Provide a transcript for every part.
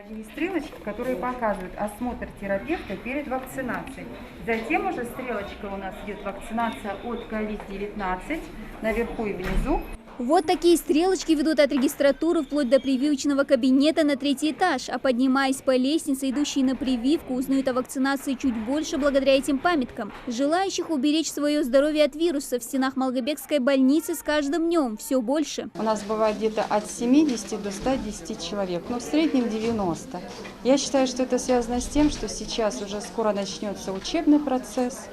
Есть стрелочки, которые показывают осмотр терапевта перед вакцинацией. Затем уже стрелочка у нас идет вакцинация от COVID-19 наверху и внизу. Вот такие стрелочки ведут от регистратуры вплоть до прививочного кабинета на 3-й этаж. А поднимаясь по лестнице, идущие на прививку узнают о вакцинации чуть больше благодаря этим памяткам. Желающих уберечь свое здоровье от вируса в стенах Малгобекской больницы с каждым днем все больше. У нас бывает где-то от 70 до 110 человек, но в среднем 90. Я считаю, что это связано с тем, что сейчас уже скоро начнется учебный процесс.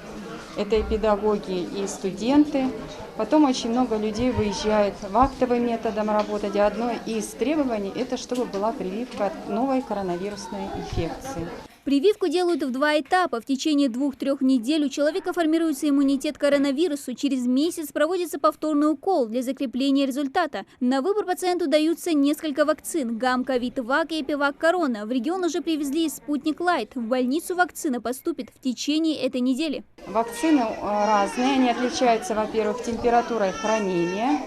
Это и педагоги, и студенты. Потом очень много людей выезжает в актовым методом работать. И одно из требований – это чтобы была прививка от новой коронавирусной инфекции. Прививку делают в 2 этапа. В течение 2-3 недель у человека формируется иммунитет к коронавирусу. Через месяц проводится повторный укол для закрепления результата. На выбор пациенту даются несколько вакцин – Гам-Ковид-Вак и Эпивак-Корона. В регион уже привезли «Спутник Лайт». В больницу вакцина поступит в течение этой недели. Вакцины разные. Они отличаются, во-первых, температурой хранения.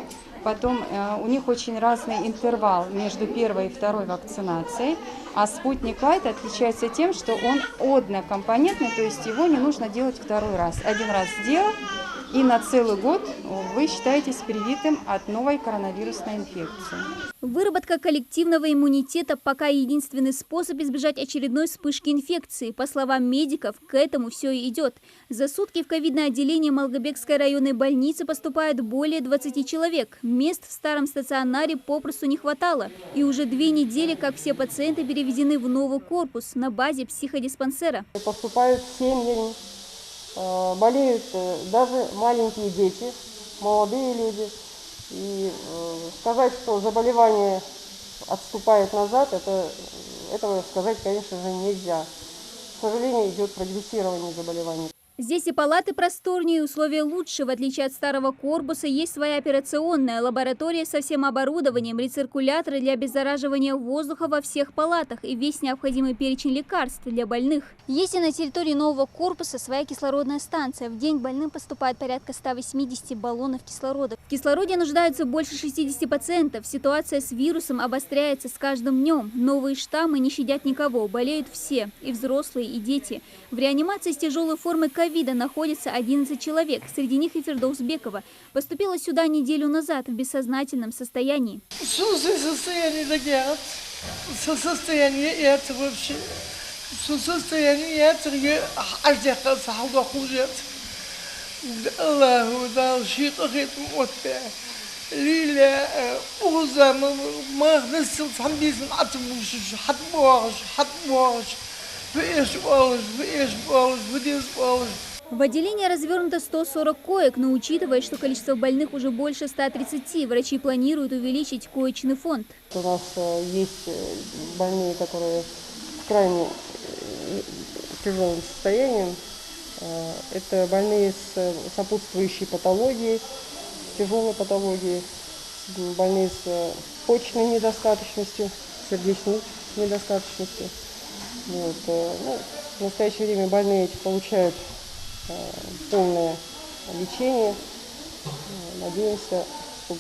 Потом у них очень разный интервал между первой и второй вакцинацией. А «Спутник Лайт» отличается тем, что он однокомпонентный, то есть его не нужно делать второй раз. Один раз сделал, и на целый год вы считаетесь привитым от новой коронавирусной инфекции. Выработка коллективного иммунитета пока единственный способ избежать очередной вспышки инфекции. По словам медиков, к этому все и идет. За сутки в ковидное отделение Малгобекской районной больницы поступает более 20 человек. Мест в старом стационаре попросту не хватало. И уже 2 недели, как все пациенты переведены в новый корпус на базе психодиспансера. Поступают семьи, болеют даже маленькие дети, молодые люди. И сказать, что заболевание отступает назад, этого сказать, конечно же, нельзя. К сожалению, идет прогрессирование заболеваний. Здесь и палаты просторнее, и условия лучше. В отличие от старого корпуса, есть своя операционная, лаборатория со всем оборудованием, рециркуляторы для обеззараживания воздуха во всех палатах и весь необходимый перечень лекарств для больных. Есть и на территории нового корпуса своя кислородная станция. В день больным поступает порядка 180 баллонов кислорода. В кислороде нуждаются больше 60 пациентов. Ситуация с вирусом обостряется с каждым днем. Новые штаммы не щадят никого. Болеют все, и взрослые, и дети. В реанимации с тяжелой формой ковида находится 11 человек. Среди них и Фирдоусбекова. Поступила сюда неделю назад в бессознательном состоянии. В отделении развернуто 140 коек, но учитывая, что количество больных уже больше 130, врачи планируют увеличить коечный фонд. У нас есть больные, которые в крайне тяжелым состоянием. Это больные с сопутствующей патологией, тяжелой патологией, больные с почечной недостаточностью, сердечной недостаточностью. Вот. В настоящее время больные эти получают полное лечение. Надеемся, что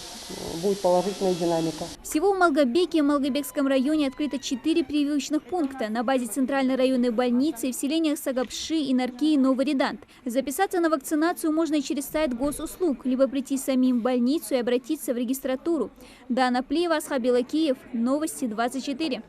будет положительная динамика. Всего в Малгобеке и Малгобекском районе открыто 4 прививочных пункта на базе Центральной районной больницы и в селениях Сагапши, Инарки и Новый Редант. Записаться на вакцинацию можно и через сайт госуслуг, либо прийти самим в больницу и обратиться в регистратуру. Дана Плиева, Асхаб Белакиев, Новости 24.